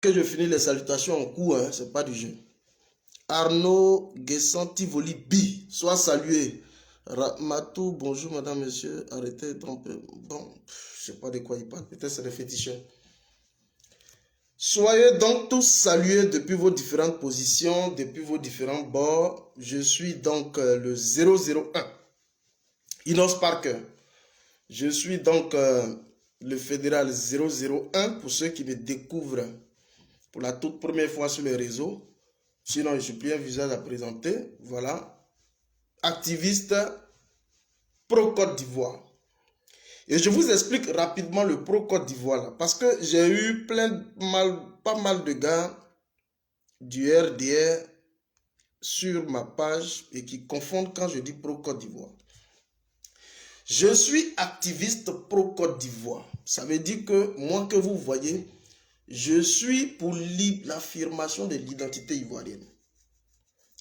que je finis les salutations en cours, hein, c'est pas du jeu. Arnaud Guessant Tivoli Bi, sois salué. Matou, bonjour madame, monsieur, arrêtez donc. Bon, je sais pas de quoi il parle, peut-être c'est des féticheurs. Soyez donc tous salués depuis vos différentes positions, depuis vos différents bords. Je suis donc le 001, Inos Parker. Je suis donc le fédéral 001 pour ceux qui me découvrent pour la toute première fois sur les réseaux. Sinon, je ne suis plus un visage à présenter. Voilà. Activiste pro-Côte d'Ivoire. Et je vous explique rapidement le pro-Côte d'Ivoire. Parce que j'ai eu pas mal de gars du RDR sur ma page et qui confondent quand je dis pro-Côte d'Ivoire. Je suis activiste pro-Côte d'Ivoire. Ça veut dire que moi que vous voyez, je suis pour l'affirmation de l'identité ivoirienne.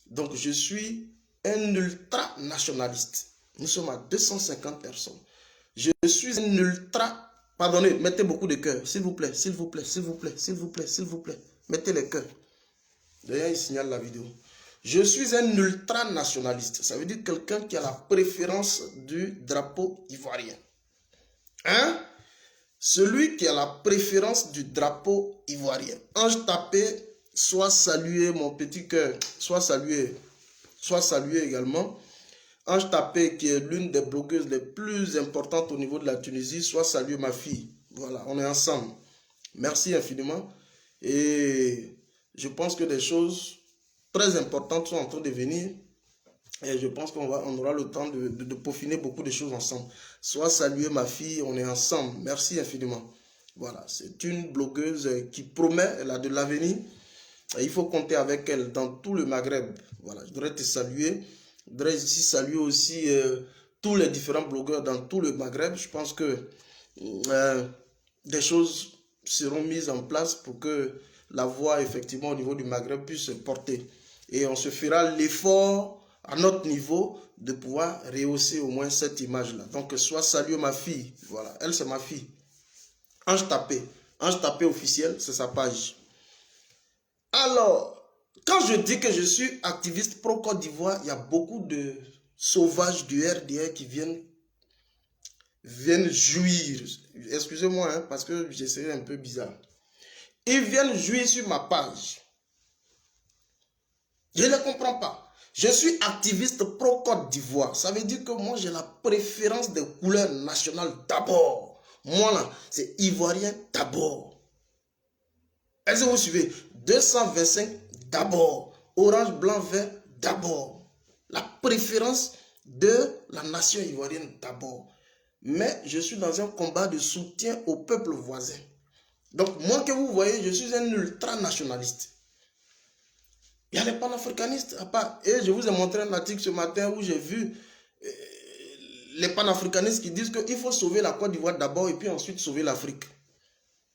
Donc je suis un ultra-nationaliste. Nous sommes à 250 personnes. Je suis un ultra... Pardonnez, mettez beaucoup de cœurs. S'il vous plaît, s'il vous plaît, s'il vous plaît, s'il vous plaît, s'il vous plaît. Mettez les cœurs. D'ailleurs, il signale la vidéo. Je suis un ultra-nationaliste. Ça veut dire quelqu'un qui a la préférence du drapeau ivoirien. Hein? Celui qui a la préférence du drapeau ivoirien. Ange tapé, soit salué, mon petit cœur. Soit salué également. Ange Tapé, qui est l'une des blogueuses les plus importantes au niveau de la Tunisie, soit salué ma fille. Voilà, on est ensemble. Merci infiniment. Et je pense que des choses très importantes sont en train de venir. Et je pense qu'on aura le temps de peaufiner beaucoup de choses ensemble. Soit saluer ma fille, on est ensemble. Merci infiniment. Voilà, c'est une blogueuse qui promet, elle a de l'avenir. Il faut compter avec elle dans tout le Maghreb. Voilà, je voudrais te saluer. Je voudrais ici saluer aussi tous les différents blogueurs dans tout le Maghreb. Je pense que des choses seront mises en place pour que la voix, effectivement, au niveau du Maghreb puisse se porter. Et on se fera l'effort à notre niveau de pouvoir rehausser au moins cette image-là. Donc, soit saluer ma fille. Voilà, elle, c'est ma fille. Ange Tapé. Ange Tapé officiel, c'est sa page. Alors, quand je dis que je suis activiste pro-Côte d'Ivoire, il y a beaucoup de sauvages du RDR qui viennent jouir. Excusez-moi, hein, parce que j'essaie un peu bizarre. Ils viennent jouir sur ma page. Je ne comprends pas. Je suis activiste pro-Côte d'Ivoire. Ça veut dire que moi, j'ai la préférence des couleurs nationales d'abord. Moi, là, c'est ivoirien d'abord. Est-ce que vous suivez? 225 d'abord. Orange, blanc, vert d'abord. La préférence de la nation ivoirienne d'abord. Mais je suis dans un combat de soutien au peuple voisin. Donc moi que vous voyez, je suis un ultra-nationaliste. Il y a les panafricanistes à part. Et je vous ai montré un article ce matin où j'ai vu les panafricanistes qui disent qu'il faut sauver la Côte d'Ivoire d'abord et puis ensuite sauver l'Afrique.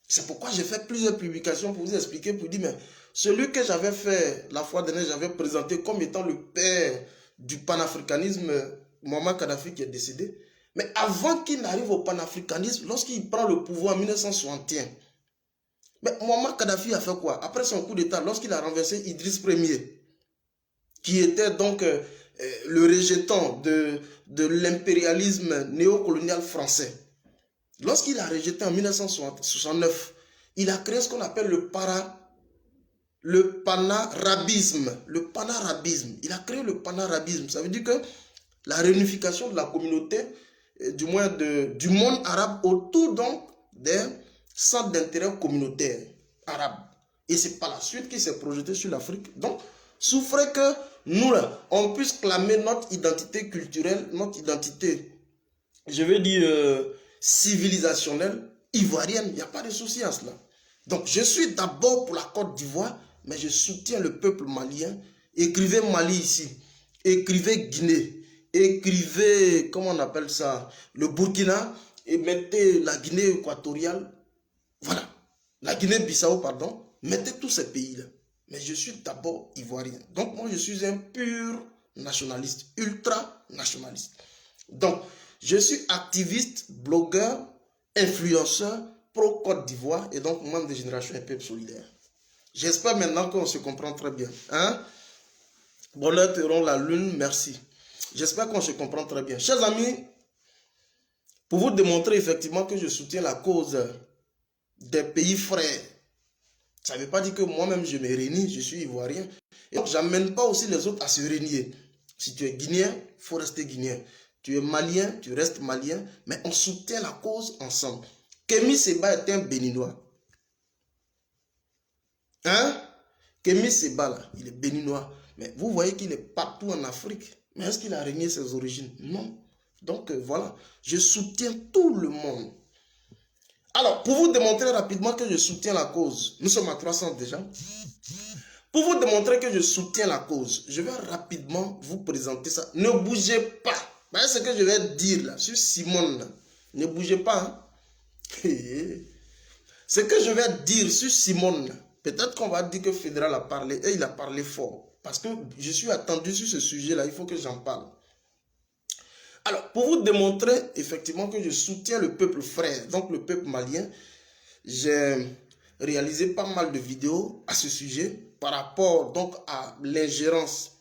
C'est pourquoi j'ai fait plusieurs publications pour vous expliquer, pour dire, mais celui que j'avais fait la fois dernière, j'avais présenté comme étant le père du panafricanisme, Muammar Kadhafi qui est décédé. Mais avant qu'il n'arrive au panafricanisme, lorsqu'il prend le pouvoir en 1961, mais Muammar Kadhafi a fait quoi? Après son coup d'État, lorsqu'il a renversé Idriss Ier, qui était donc le rejetant de l'impérialisme néocolonial français, lorsqu'il a rejeté en 1969, il a créé ce qu'on appelle le panarabisme. Le panarabisme. Il a créé le panarabisme. Ça veut dire que la réunification de la communauté, du moins du monde arabe, autour donc des centres d'intérêt communautaires arabes. Et c'est par la suite qu'il s'est projeté sur l'Afrique. Donc, souffrait que nous, là, on puisse clamer notre identité culturelle, notre identité, je vais dire, civilisationnelle, ivoirienne. Il n'y a pas de souci à cela. Donc, je suis d'abord pour la Côte d'Ivoire, mais je soutiens le peuple malien. Écrivez Mali ici. Écrivez Guinée. Écrivez, comment on appelle ça, le Burkina, et mettez la Guinée équatoriale. Voilà. La Guinée-Bissau, pardon. Mettez tous ces pays-là. Mais je suis d'abord ivoirien. Donc, moi, je suis un pur nationaliste, ultra-nationaliste. Donc, je suis activiste, blogueur, influenceur, pro-Côte d'Ivoire et donc membre de Génération et Peuple Solidaire. J'espère maintenant qu'on se comprend très bien. Hein? Bonheur te rend la lune, merci. J'espère qu'on se comprend très bien. Chers amis, pour vous démontrer effectivement que je soutiens la cause des pays frères, ça ne veut pas dire que moi-même je me réunis, je suis ivoirien. Et donc, je n'amène pas aussi les autres à se régner. Si tu es guinéen, il faut rester guinéen. Tu es malien, tu restes malien, mais on soutient la cause ensemble. Kémy Séba est un béninois. Hein? Kémy Séba, là, il est béninois. Mais vous voyez qu'il est partout en Afrique. Mais est-ce qu'il a régné ses origines? Non. Donc voilà, je soutiens tout le monde. Alors, pour vous démontrer rapidement que je soutiens la cause, nous sommes à 300 déjà. Pour vous démontrer que je soutiens la cause, je vais rapidement vous présenter ça. Ne bougez pas. Voyez ce que je vais dire là, sur Simone. Là. Ne bougez pas. Hein. Ce que je vais dire sur Simone, peut-être qu'on va dire que Fédéral a parlé, et il a parlé fort. Parce que je suis attendu sur ce sujet-là, il faut que j'en parle. Alors, pour vous démontrer effectivement que je soutiens le peuple frère, donc le peuple malien, j'ai réalisé pas mal de vidéos à ce sujet par rapport donc à l'ingérence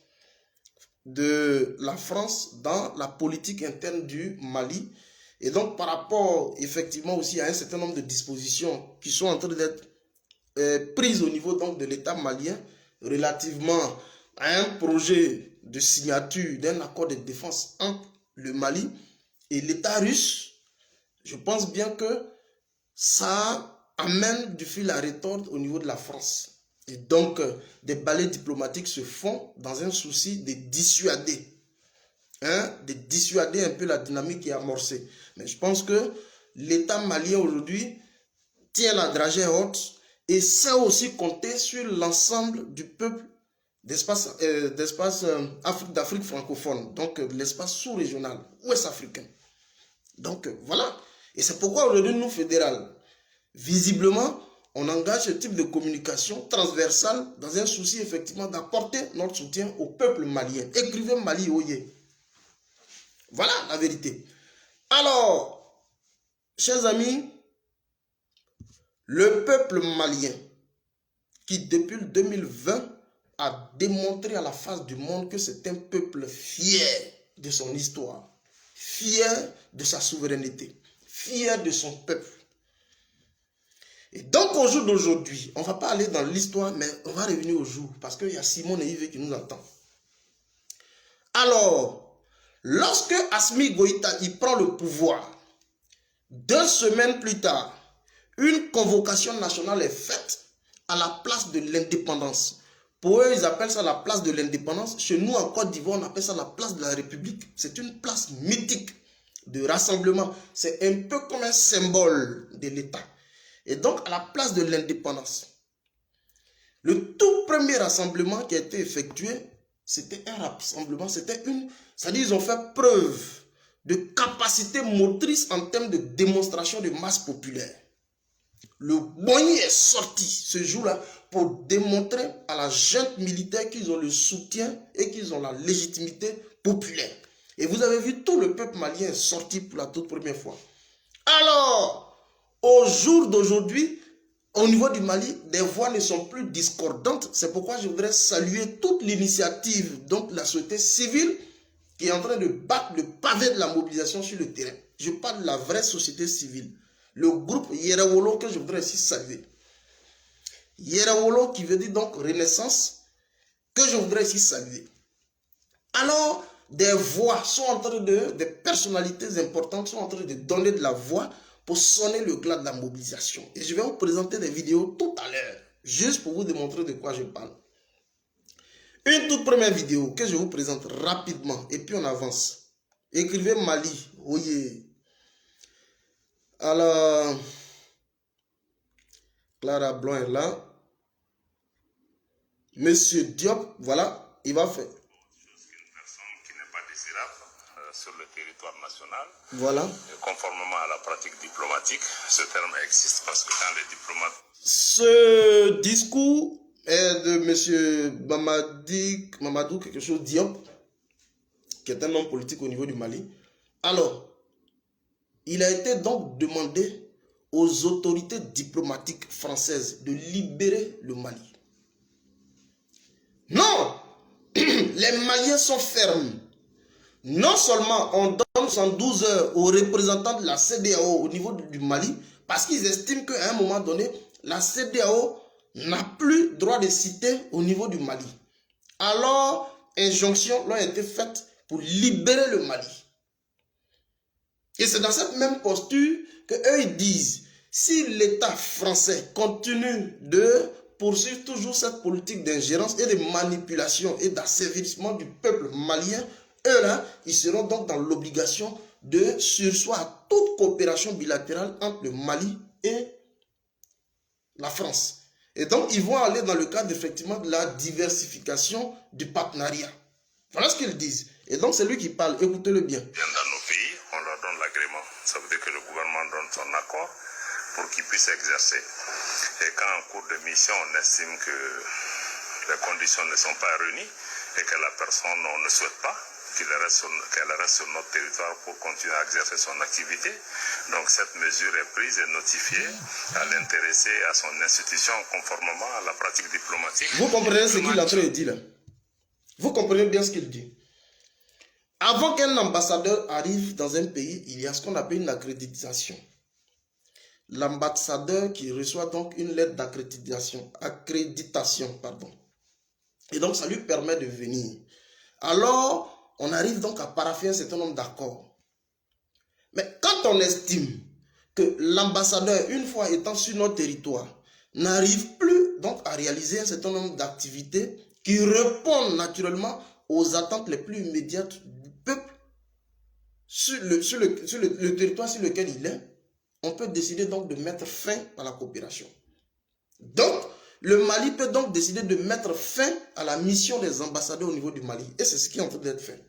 de la France dans la politique interne du Mali et donc par rapport effectivement aussi à un certain nombre de dispositions qui sont en train d'être prises au niveau donc de l'État malien relativement à un projet de signature d'un accord de défense entre le Mali et l'État russe. Je pense bien que ça amène du fil à retordre au niveau de la France. Et donc, des balais diplomatiques se font dans un souci de dissuader. Hein, de dissuader un peu la dynamique qui est amorcée. Mais je pense que l'État malien aujourd'hui tient la dragée haute et sait aussi compter sur l'ensemble du peuple d'espace d'Afrique francophone, donc l'espace sous-régional, ouest-africain. Donc voilà. Et c'est pourquoi aujourd'hui, nous, fédéral, visiblement, on engage ce type de communication transversale dans un souci effectivement d'apporter notre soutien au peuple malien. Écrivez Mali Oye. Voilà la vérité. Alors, chers amis, le peuple malien qui depuis le 2020 a démontré à la face du monde que c'est un peuple fier de son histoire, fier de sa souveraineté, fier de son peuple. Et donc au jour d'aujourd'hui, on ne va pas aller dans l'histoire, mais on va revenir au jour, parce qu'il y a Simone et Yves qui nous attendent. Alors, lorsque Assimi Goïta y prend le pouvoir, 2 semaines plus tard, une convocation nationale est faite à la place de l'indépendance. Pour eux, ils appellent ça la place de l'indépendance. Chez nous, en Côte d'Ivoire, on appelle ça la place de la République. C'est une place mythique de rassemblement. C'est un peu comme un symbole de l'État. Et donc, à la place de l'indépendance, le tout premier rassemblement qui a été effectué, c'était un rassemblement, c'est-à-dire ils ont fait preuve de capacité motrice en termes de démonstration de masse populaire. Le Boni est sorti ce jour-là pour démontrer à la junte militaire qu'ils ont le soutien et qu'ils ont la légitimité populaire. Et vous avez vu, tout le peuple malien est sorti pour la toute première fois. Alors, au jour d'aujourd'hui, au niveau du Mali, des voix ne sont plus discordantes. C'est pourquoi je voudrais saluer toute l'initiative, donc la société civile, qui est en train de battre le pavé de la mobilisation sur le terrain. Je parle de la vraie société civile. Le groupe Yerawolo que je voudrais ici saluer. Yerawolo qui veut dire donc renaissance, que je voudrais ici saluer. Alors, des voix sont en train des personnalités importantes sont en train de donner de la voix pour sonner le glas de la mobilisation. Et je vais vous présenter des vidéos tout à l'heure, juste pour vous démontrer de quoi je parle. Une toute première vidéo que je vous présente rapidement, et puis on avance. Écrivez Mali, oui. Alors, Clara Blanc est là. Monsieur Diop, voilà, il va faire. Une personne qui n'est pas désirable sur le territoire national. Voilà. Conformément à la pratique diplomatique, ce terme existe parce que quand les diplomates... Ce discours est de monsieur Mamadou quelque chose Diop, qui est un homme politique au niveau du Mali. Alors, il a été donc demandé aux autorités diplomatiques françaises de libérer le Mali. les Maliens sont fermes. Non seulement on donne 112 heures aux représentants de la CEDEAO au niveau du Mali, parce qu'ils estiment qu'à un moment donné, la CEDEAO n'a plus droit de citer au niveau du Mali. Alors, injonctions ont été faites pour libérer le Mali. Et c'est dans cette même posture qu'eux ils disent, si l'État français continue de poursuivre toujours cette politique d'ingérence et de manipulation et d'asservissement du peuple malien, eux là, ils seront donc dans l'obligation de surseoir à toute coopération bilatérale entre le Mali et la France. Et donc, ils vont aller dans le cadre effectivement de la diversification du partenariat. Voilà ce qu'ils disent. Et donc, c'est lui qui parle. Écoutez-le bien. Dans nos pays, on leur donne l'agrément. Ça veut dire que le gouvernement donne son accord pour qu'ils puissent exercer. Et quand en cours de mission, on estime que les conditions ne sont pas réunies et que la personne ne souhaite pas qu'elle reste sur notre territoire pour continuer à exercer son activité. Donc cette mesure est prise et notifiée à l'intéressé et à son institution conformément à la pratique diplomatique. Vous comprenez ce qu'il est en train de dire là? Vous comprenez bien ce qu'il dit? Avant qu'un ambassadeur arrive dans un pays, il y a ce qu'on appelle une accréditation. L'ambassadeur qui reçoit donc une lettre d'accréditation, et donc ça lui permet de venir. Alors, on arrive donc à paraffer un certain nombre d'accords. Mais quand on estime que l'ambassadeur, une fois étant sur notre territoire, n'arrive plus donc à réaliser un certain nombre d'activités qui répondent naturellement aux attentes les plus immédiates du peuple sur le territoire sur lequel il est, on peut décider donc de mettre fin à la coopération. Donc, le Mali peut donc décider de mettre fin à la mission des ambassadeurs au niveau du Mali. Et c'est ce qui est en train d'être fait.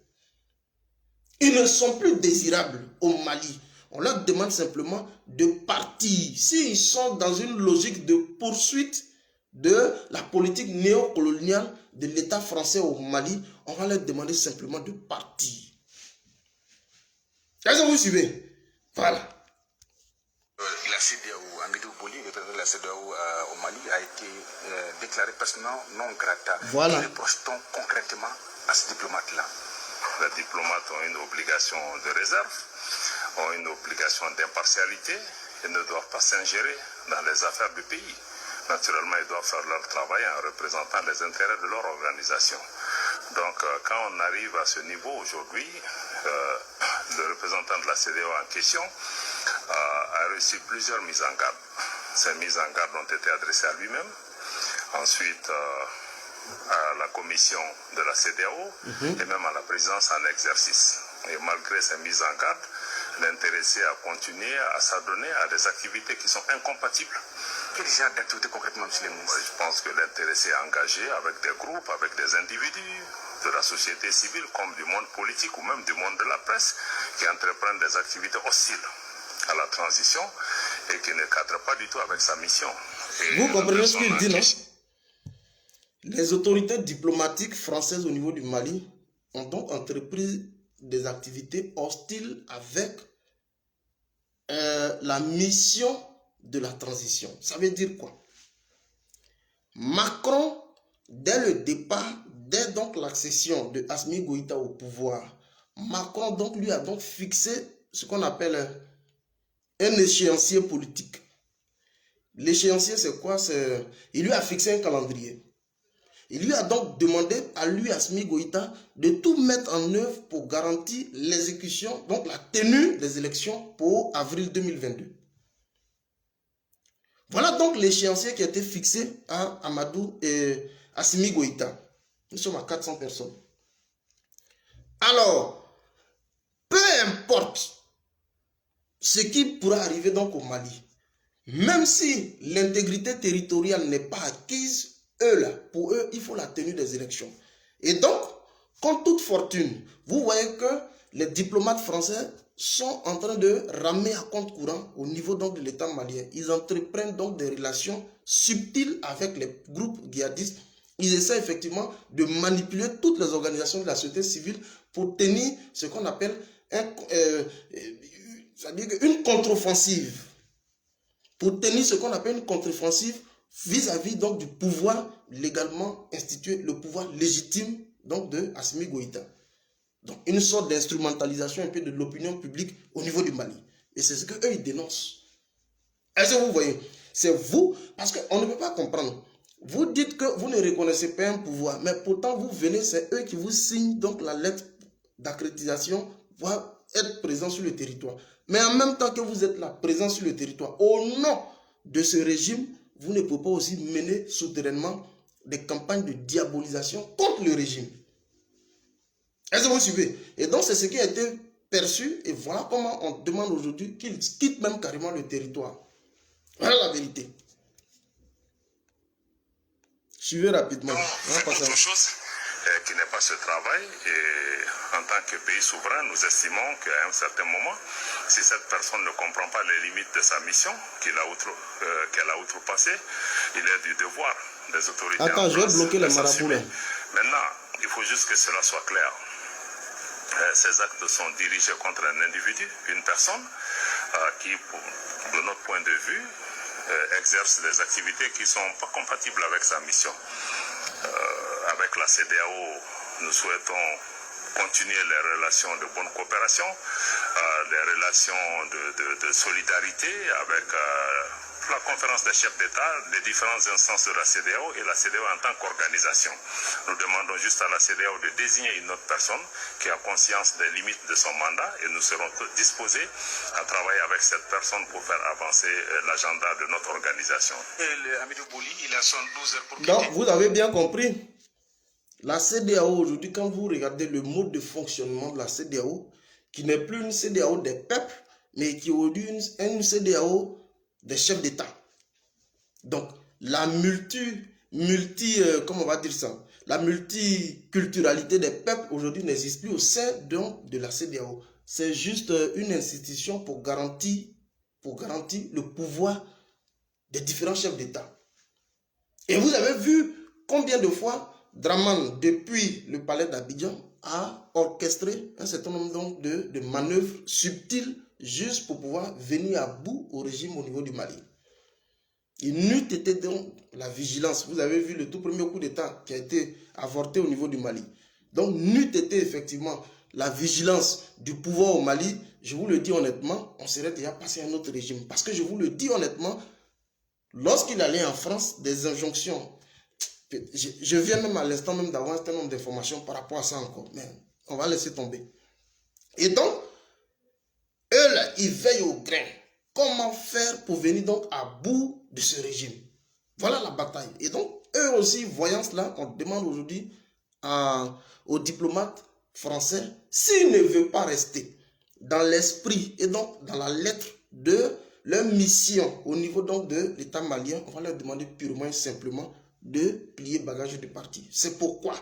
Ils ne sont plus désirables au Mali. On leur demande simplement de partir. S'ils sont dans une logique de poursuite de la politique néocoloniale de l'État français au Mali, on va leur demander simplement de partir. Est-ce que vous suivez? Voilà. La CEDEAO, Amidou Boli, le président de la CEDEAO au Mali, a été déclaré personnellement non grata. Voilà. Que reproche-t-on concrètement à ce diplomate-là? Les diplomates ont une obligation de réserve, ont une obligation d'impartialité et ne doivent pas s'ingérer dans les affaires du pays. Naturellement, ils doivent faire leur travail en représentant les intérêts de leur organisation. Donc, quand on arrive à ce niveau aujourd'hui, le représentant de la CEDEAO en question a reçu plusieurs mises en garde. Ces mises en garde ont été adressées à lui-même. Ensuite, à la commission de la CEDEAO et même à la présidence en exercice. Et malgré ces mises en garde, l'intéressé a continué à s'adonner à des activités qui sont incompatibles. Quel genre d'activité concrètement, M. le ministre? Je pense que l'intéressé est engagé avec des groupes, avec des individus de la société civile comme du monde politique ou même du monde de la presse qui entreprennent des activités hostiles à la transition et qui ne cadrent pas du tout avec sa mission. Et vous comprenez ce qu'il dit, non? Les autorités diplomatiques françaises au niveau du Mali ont donc entrepris des activités hostiles avec la mission de la transition. Ça veut dire quoi? Macron, dès le départ, dès donc l'accession de Assimi Goïta au pouvoir, Macron donc lui a donc fixé ce qu'on appelle un échéancier politique. L'échéancier c'est quoi? Il lui a fixé un calendrier. Il lui a donc demandé à lui, Assimi Goïta, de tout mettre en œuvre pour garantir l'exécution, donc la tenue des élections pour avril 2022. Voilà donc l'échéancier qui a été fixé à Amadou et Assimi Goïta. Nous sommes à 400 personnes. Alors, peu importe ce qui pourra arriver donc au Mali, même si l'intégrité territoriale n'est pas acquise, pour eux, il faut la tenue des élections. Et donc, comme toute fortune, vous voyez que les diplomates français sont en train de ramer à compte courant au niveau donc de l'État malien. Ils entreprennent donc des relations subtiles avec les groupes djihadistes. Ils essaient effectivement de manipuler toutes les organisations de la société civile pour tenir ce qu'on appelle une contre-offensive. Pour tenir ce qu'on appelle une contre-offensive vis-à-vis donc du pouvoir légalement institué, le pouvoir légitime donc de Assimi Goïta. Donc une sorte d'instrumentalisation un peu de l'opinion publique au niveau du Mali. Et c'est ce qu'eux, ils dénoncent. Est-ce que vous voyez? C'est vous, parce qu'on ne peut pas comprendre. Vous dites que vous ne reconnaissez pas un pouvoir, mais pourtant vous venez, c'est eux qui vous signent donc la lettre d'accréditation pour être présent sur le territoire. Mais en même temps que vous êtes là, présent sur le territoire, au nom de ce régime, vous ne pouvez pas aussi mener souterrainement des campagnes de diabolisation contre le régime. Est-ce que vous suivez? Et donc c'est ce qui a été perçu, et voilà comment on demande aujourd'hui qu'ils quittent même carrément le territoire. Voilà la vérité. Suivez rapidement. C'est autre chose qui n'est pas ce travail. Et en tant que pays souverain, nous estimons qu'à un certain moment, si cette personne ne comprend pas les limites de sa mission qu'elle a outrepassée, il est du devoir des autorités. Attends, je vais bloquer les marabouts là. Maintenant, il faut juste que cela soit clair. Ces actes sont dirigés contre un individu, une personne qui, de notre point de vue, exerce des activités qui ne sont pas compatibles avec sa mission. Avec la CEDEAO, nous souhaitons continuer les relations de bonne coopération, les relations de solidarité avec la conférence des chefs d'État, les différentes instances de la CEDEAO et la CEDEAO en tant qu'organisation. Nous demandons juste à la CEDEAO de désigner une autre personne qui a conscience des limites de son mandat et nous serons disposés à travailler avec cette personne pour faire avancer l'agenda de notre organisation. Et Hamidou Bouli, il a 112 heures pour quitter. Donc, vous avez bien compris. La CEDEAO, aujourd'hui, quand vous regardez le mode de fonctionnement de la CEDEAO, qui n'est plus une CEDEAO des peuples, mais qui est aujourd'hui une CEDEAO des chefs d'État. Donc, la comment on va dire ça, la multiculturalité des peuples aujourd'hui n'existe plus au sein de la CEDEAO. C'est juste une institution pour garantir le pouvoir des différents chefs d'État. Et vous avez vu combien de fois Dramane, depuis le palais d'Abidjan, a orchestré un certain nombre donc de manœuvres subtiles juste pour pouvoir venir à bout au régime au niveau du Mali. Il n'eût été donc la vigilance. Vous avez vu le tout premier coup d'État qui a été avorté au niveau du Mali. Donc, n'eût été effectivement la vigilance du pouvoir au Mali, je vous le dis honnêtement, on serait déjà passé à un autre régime. Parce que je vous le dis honnêtement, lorsqu'il allait en France, des injonctions, je viens même à l'instant même d'avoir un certain nombre d'informations par rapport à ça encore, mais on va laisser tomber. Et donc, eux là, ils veillent au grain. Comment faire pour venir donc à bout de ce régime? Voilà la bataille. Et donc, eux aussi, voyant cela, on demande aujourd'hui aux diplomates français, s'ils ne veulent pas rester dans l'esprit et donc dans la lettre de leur mission au niveau donc de l'État malien, on va leur demander purement et simplement de plier bagage de parti. C'est pourquoi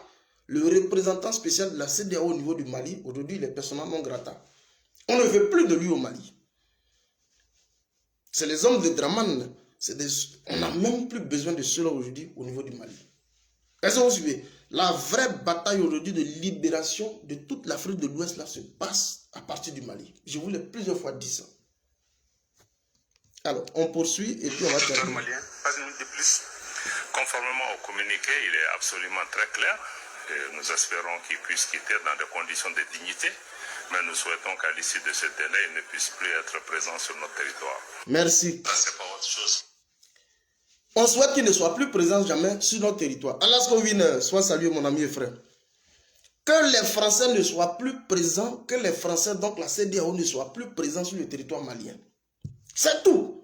le représentant spécial de la CEDEAO au niveau du Mali, aujourd'hui, il est persona non grata. On ne veut plus de lui au Mali. C'est les hommes de Dramane. On n'a même plus besoin de cela aujourd'hui au niveau du Mali. Est-ce que vous suivez? La vraie bataille aujourd'hui de libération de toute l'Afrique de l'Ouest là se passe à partir du Mali. Je vous l'ai plusieurs fois dit ça. Alors, on poursuit et puis on va terminer. Pas une minute de plus. Conformément au communiqué, il est absolument très clair. Et nous espérons qu'il puisse quitter dans des conditions de dignité. Mais nous souhaitons qu'à l'issue de ce délai, il ne puisse plus être présent sur notre territoire. Merci. Ça, c'est pas autre chose. On souhaite qu'il ne soit plus présent jamais sur notre territoire. Allah soit salué mon ami et frère. Que les Français ne soient plus présents, que les Français, donc la CEDEAO, ne soient plus présents sur le territoire malien. C'est tout.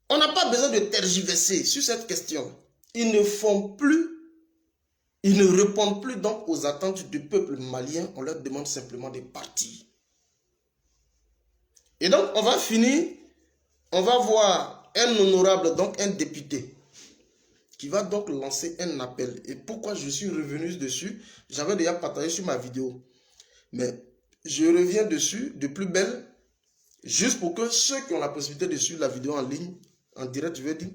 On n'a pas besoin de tergiverser sur cette question. Ils ne répondent plus donc aux attentes du peuple malien. On leur demande simplement de partir. Et donc, on va finir. On va voir un honorable, donc un député, qui va donc lancer un appel. Et pourquoi je suis revenu dessus? J'avais déjà partagé sur ma vidéo. Mais je reviens dessus de plus belle, juste pour que ceux qui ont la possibilité de suivre la vidéo en ligne, en direct, je vais dire,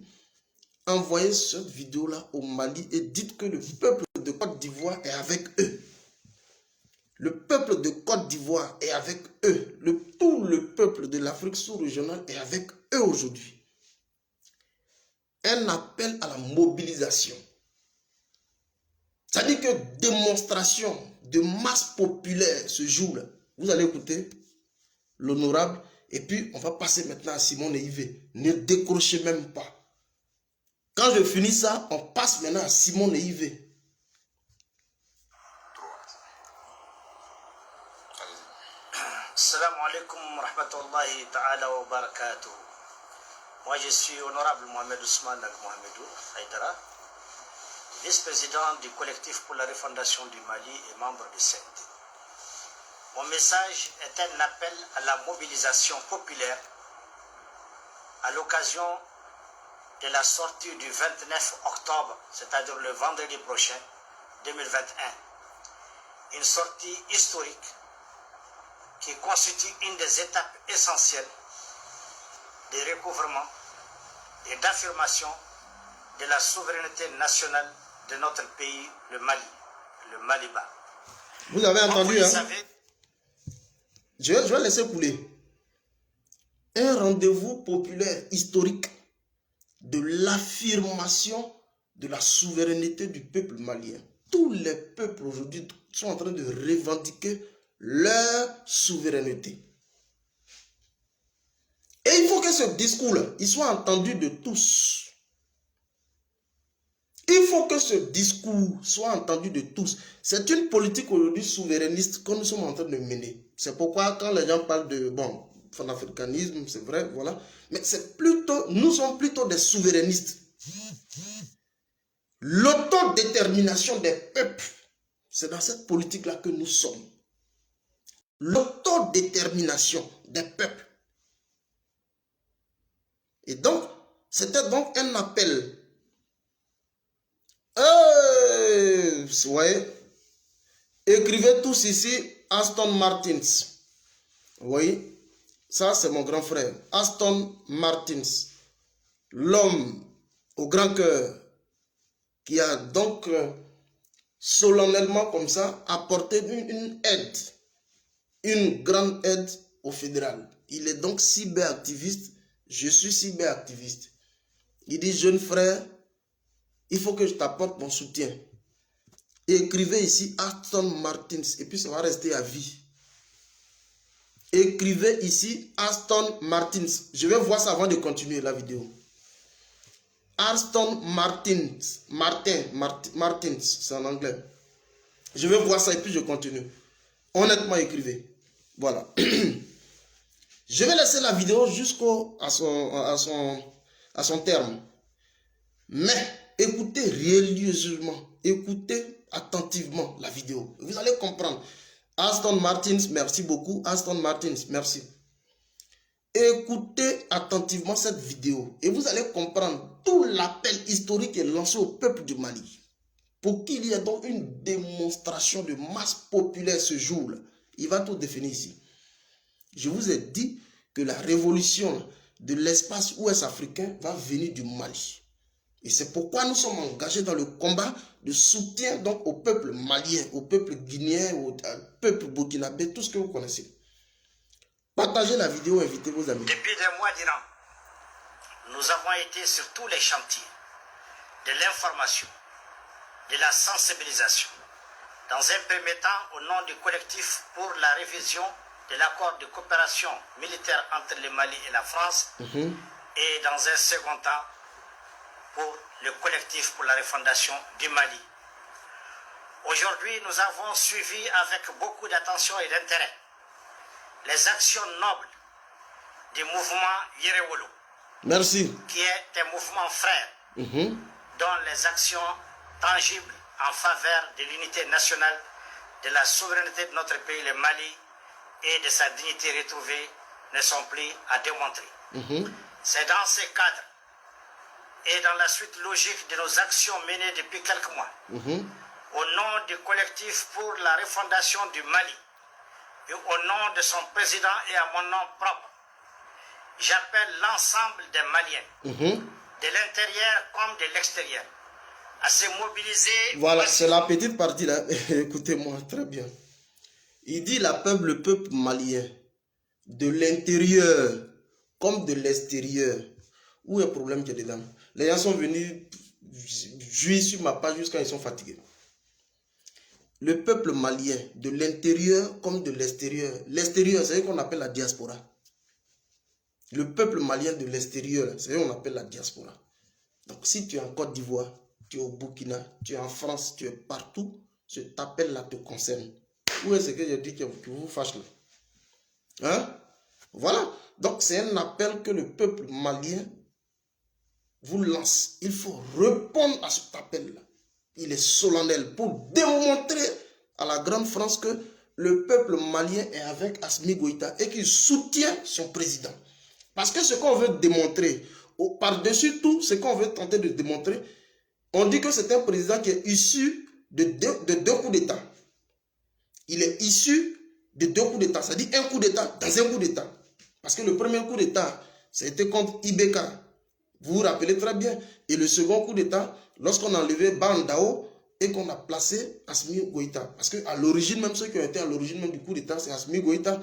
envoyez cette vidéo-là au Mali et dites que le peuple de Côte d'Ivoire est avec eux. Le peuple de Côte d'Ivoire est avec eux. Tout le peuple de l'Afrique sous-régionale est avec eux aujourd'hui. Un appel à la mobilisation. Ça dit que démonstration de masse populaire ce jour-là. Vous allez écouter l'honorable et puis on va passer maintenant à Simone Yves. Ne décrochez même pas. Quand je finis ça, on passe maintenant à Simone Yves. Salam alaikum wa rahmatullahi ta'ala wa barakatuh. Moi je suis honorable Mohamed Ousmane Mohamedou Haïdara, vice-président du collectif pour la refondation du Mali et membre du CENT. Mon message est un appel à la mobilisation populaire à l'occasion de la sortie du 29 octobre, c'est-à-dire le vendredi prochain, 2021. Une sortie historique qui constitue une des étapes essentielles de recouvrement et d'affirmation de la souveraineté nationale de notre pays, le Mali, le Maliba. Vous avez entendu, vous hein? savez, je vais laisser couler. Un rendez-vous populaire historique de l'affirmation de la souveraineté du peuple malien. Tous les peuples aujourd'hui sont en train de revendiquer leur souveraineté. Et il faut que ce discours-là, il soit entendu de tous. Il faut que ce discours soit entendu de tous. C'est une politique aujourd'hui souverainiste que nous sommes en train de mener. C'est pourquoi quand les gens parlent de, bon, panafricanisme, c'est vrai, voilà. Mais c'est plutôt, nous sommes plutôt des souverainistes. L'autodétermination des peuples, c'est dans cette politique-là que nous sommes. L'autodétermination des peuples. Et donc, c'était donc un appel. Vous voyez, écrivez tous ici Aston Martins. Vous voyez, ça c'est mon grand frère. Aston Martins, l'homme au grand cœur, qui a donc solennellement comme ça apporté une aide, une grande aide au fédéral. Il est donc cyberactiviste. Je suis cyberactiviste. Il dit, jeune frère, il faut que je t'apporte mon soutien. Écrivez ici Aston Martins et puis ça va rester à vie. Écrivez ici Aston Martins. Je vais voir ça avant de continuer la vidéo. Aston Martins. Martins, c'est en anglais. Je vais voir ça et puis je continue. Honnêtement, écrivez. Voilà. Je vais laisser la vidéo jusqu'à son terme. Mais écoutez religieusement, écoutez attentivement la vidéo. Vous allez comprendre. Aston Martins, merci beaucoup. Aston Martins, merci. Écoutez attentivement cette vidéo et vous allez comprendre tout l'appel historique est lancé au peuple du Mali. Pour qu'il y ait donc une démonstration de masse populaire ce jour-là. Il va tout définir ici. Je vous ai dit que la révolution de l'espace ouest africain va venir du Mali. Et c'est pourquoi nous sommes engagés dans le combat de soutien donc au peuple malien, au peuple guinéen, au peuple burkinabé, tout ce que vous connaissez. Partagez la vidéo, invitez vos amis. Depuis des mois durant, nous avons été sur tous les chantiers de l'information, de la sensibilisation. Dans un premier temps, au nom du collectif pour la révision de l'accord de coopération militaire entre le Mali et la France, et dans un second temps, pour le collectif pour la refondation du Mali. Aujourd'hui, nous avons suivi avec beaucoup d'attention et d'intérêt les actions nobles du mouvement Yerewolo. Merci. Qui est un mouvement frère, dont les actions tangibles en faveur de l'unité nationale, de la souveraineté de notre pays, le Mali, et de sa dignité retrouvée ne sont plus à démontrer. C'est dans ce cadre et dans la suite logique de nos actions menées depuis quelques mois, au nom du collectif pour la refondation du Mali, et au nom de son président et à mon nom propre, j'appelle l'ensemble des Maliens, de l'intérieur comme de l'extérieur, à se mobiliser. Voilà, c'est la petite partie là. Écoutez-moi très bien. Il dit le peuple malien, de l'intérieur comme de l'extérieur. Où est le problème qu'il y a dedans? Les gens sont venus jouir sur ma page jusqu'à ils sont fatigués. le peuple malien, de l'intérieur comme de l'extérieur, l'extérieur, c'est ce qu'on appelle la diaspora. Le peuple malien de l'extérieur, c'est ce qu'on appelle la diaspora. Donc si tu es en Côte d'Ivoire, tu es au Burkina, tu es en France, tu es partout, ce t'appelle là te concerne. Où est-ce que je dis que vous fâche là? Hein? Voilà. Donc c'est un appel que le peuple malien vous lance. Il faut répondre à cet appel-là. Il est solennel pour démontrer à la grande France que le peuple malien est avec Assimi Goïta et qu'il soutient son président. Parce que ce qu'on veut démontrer, par-dessus tout, ce qu'on veut tenter de démontrer, on dit que c'est un président qui est issu de deux coups d'État. Il est issu de deux coups d'État, c'est-à-dire un coup d'État dans un coup d'État. Parce que le premier coup d'État, c'était contre Ibeka. Vous vous rappelez très bien. Et le second coup d'État, lorsqu'on a enlevé Bandao et qu'on a placé Assimi Goïta. Parce qu'à l'origine, même ceux qui ont été à l'origine même du coup d'État, c'est Assimi Goïta.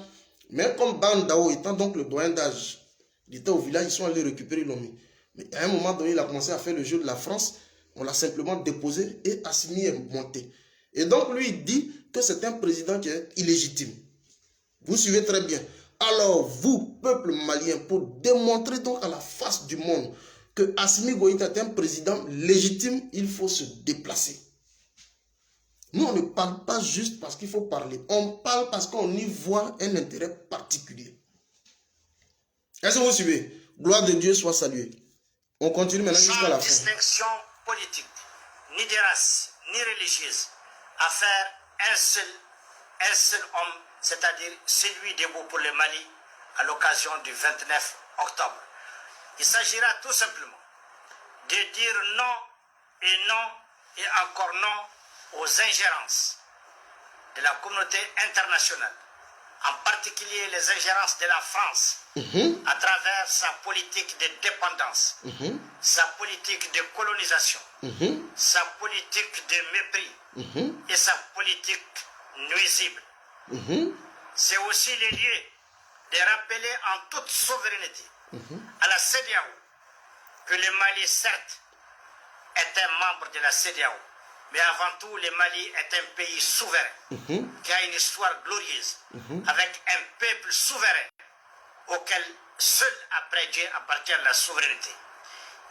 Mais comme Bandao étant donc le doyen d'âge, il était au village, ils sont allés récupérer l'homme. Mais à un moment donné, il a commencé à faire le jeu de la France. On l'a simplement déposé et Assimi est monté. Et donc lui, il dit que c'est un président qui est illégitime. Vous suivez très bien. Alors vous, peuple malien, pour démontrer donc à la face du monde que Assimi Goïta est un président légitime, il faut se déplacer. Nous, on ne parle pas juste parce qu'il faut parler. On parle parce qu'on y voit un intérêt particulier. Est-ce que vous suivez? Gloire de Dieu soit saluée. On continue maintenant jusqu'à la fin. Sans distinction politique, ni de race, ni religieuse, à faire un seul homme, c'est-à-dire celui debout pour le Mali, à l'occasion du 29 octobre. Il s'agira tout simplement de dire non et encore non aux ingérences de la communauté internationale, en particulier les ingérences de la France, à travers sa politique de dépendance, sa politique de colonisation, sa politique de mépris et sa politique nuisible. C'est aussi le lieu de rappeler en toute souveraineté à la CEDEAO que le Mali, certes, est un membre de la CEDEAO, mais avant tout, le Mali est un pays souverain qui a une histoire glorieuse, avec un peuple souverain auquel seul après Dieu appartient la souveraineté.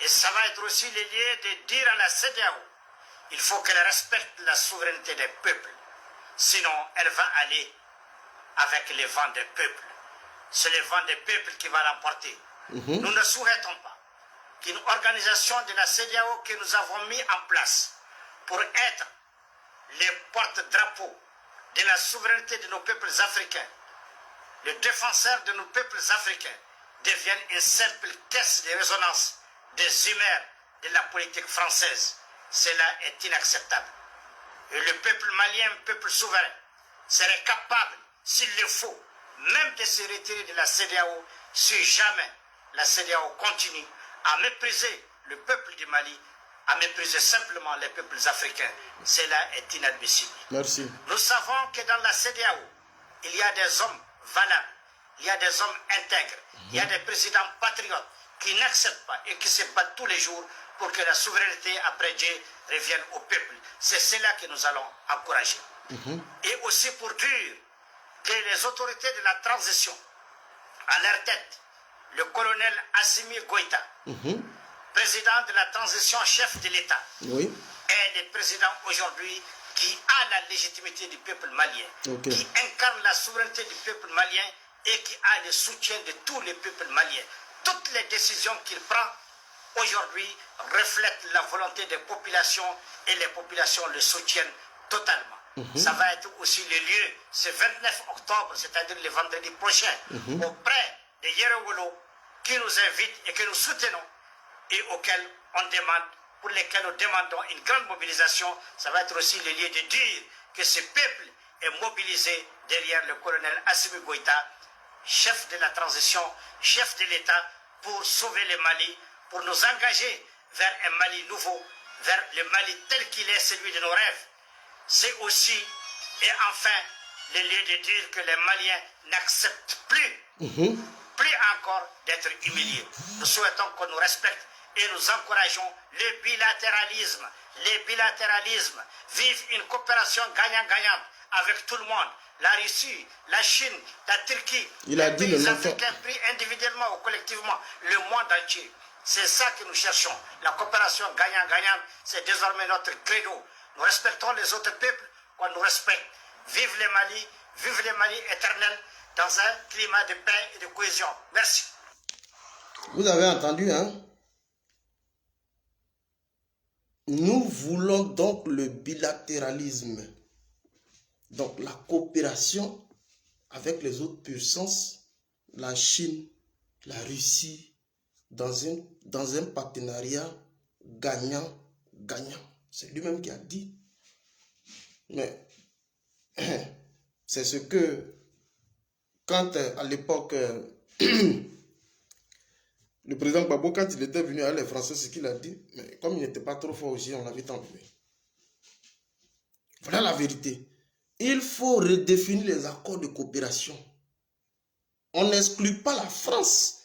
Et ça va être aussi le lieu de dire à la CEDEAO, il faut qu'elle respecte la souveraineté des peuples, sinon elle va aller avec les vents des peuples. C'est le vent des peuples qui va l'emporter. Nous ne souhaitons pas qu'une organisation de la CEDEAO que nous avons mis en place pour être les porte-drapeaux de la souveraineté de nos peuples africains, le défenseur de nos peuples africains, devienne une simple caisse de résonance des humeurs de la politique française. Cela est inacceptable. Et le peuple malien, peuple souverain, serait capable, s'il le faut, même de se retirer de la CEDEAO si jamais la CEDEAO continue à mépriser le peuple du Mali, à mépriser simplement les peuples africains. Cela est inadmissible. Merci. Nous savons que dans la CEDEAO, il y a des hommes valables, il y a des hommes intègres, il y a des présidents patriotes qui n'acceptent pas et qui se battent tous les jours pour que la souveraineté après Dieu revienne au peuple. C'est cela que nous allons encourager. Et aussi pour dire que les autorités de la transition, à leur tête, le colonel Assimi Goïta, président de la transition, chef de l'État, est le président aujourd'hui qui a la légitimité du peuple malien, qui incarne la souveraineté du peuple malien et qui a le soutien de tous les peuples maliens. Toutes les décisions qu'il prend aujourd'hui reflètent la volonté des populations et les populations le soutiennent totalement. Ça va être aussi le lieu, ce 29 octobre, c'est-à-dire le vendredi prochain, auprès de Yerewolo, qui nous invite et que nous soutenons et auquel on demande, pour lesquels nous demandons une grande mobilisation. Ça va être aussi le lieu de dire que ce peuple est mobilisé derrière le colonel Assimi Goïta, chef de la transition, chef de l'État, pour sauver le Mali, pour nous engager vers un Mali nouveau, vers le Mali tel qu'il est, celui de nos rêves. C'est aussi, et enfin, le lieu de dire que les Maliens n'acceptent plus encore d'être humiliés. Nous souhaitons qu'on nous respecte et nous encourageons le bilatéralisme. Les bilatéralismes vivent une coopération gagnant-gagnante avec tout le monde. La Russie, la Chine, la Turquie, les pays africains pris individuellement ou collectivement, le monde entier. C'est ça que nous cherchons. La coopération gagnant-gagnante, c'est désormais notre credo. Nous respectons les autres peuples, qu'on nous respecte. Vive les Mali éternels, dans un climat de paix et de cohésion. Merci. Vous avez entendu, hein? Nous voulons donc le bilatéralisme. Donc la coopération avec les autres puissances, la Chine, la Russie, dans un partenariat gagnant-gagnant. C'est lui-même qui a dit. Mais c'est ce que, quand à l'époque, le président Gbagbo, quand il était venu avec les Français, ce qu'il a dit, mais comme il n'était pas trop fort aussi, on l'avait enlevé. Voilà la vérité. Il faut redéfinir les accords de coopération. On n'exclut pas la France.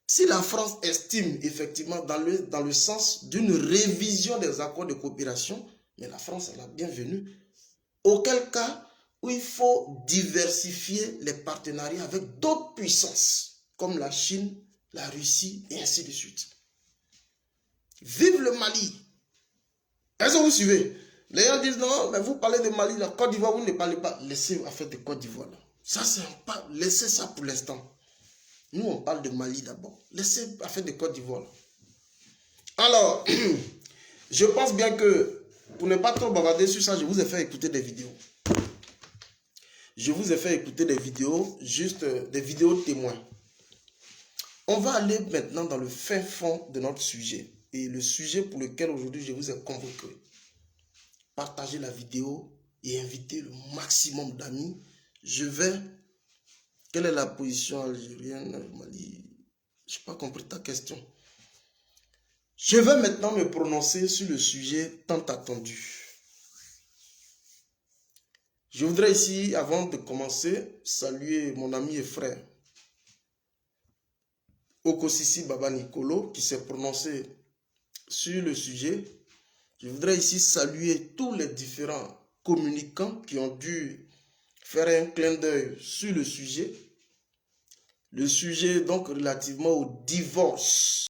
Si la France estime effectivement dans le sens d'une révision des accords de coopération, mais la France est la bienvenue. Auquel cas où il faut diversifier les partenariats avec d'autres puissances, comme la Chine, la Russie, et ainsi de suite. Vive le Mali! Est-ce que vous suivez? Les gens disent non, mais vous parlez de Mali, la Côte d'Ivoire, vous ne parlez pas. Laissez affaire de Côte d'Ivoire. Ça, c'est pas. Laissez ça pour l'instant. Nous, on parle de Mali d'abord. Laissez affaire de Côte d'Ivoire. Alors, je pense bien que pour ne pas trop bavarder sur ça, je vous ai fait écouter des vidéos. Je vous ai fait écouter des vidéos, juste des vidéos témoins. On va aller maintenant dans le fin fond de notre sujet. Et le sujet pour lequel aujourd'hui je vous ai convoqué. Partagez la vidéo et invitez le maximum d'amis. Quelle est la position algérienne au Mali? Je n'ai pas compris ta question. Je vais maintenant me prononcer sur le sujet tant attendu. Je voudrais ici, avant de commencer, saluer mon ami et frère Okosisi Baba Nicolo qui s'est prononcé sur le sujet. Je voudrais ici saluer tous les différents communicants qui ont dû faire un clin d'œil sur le sujet. Le sujet donc relativement au divorce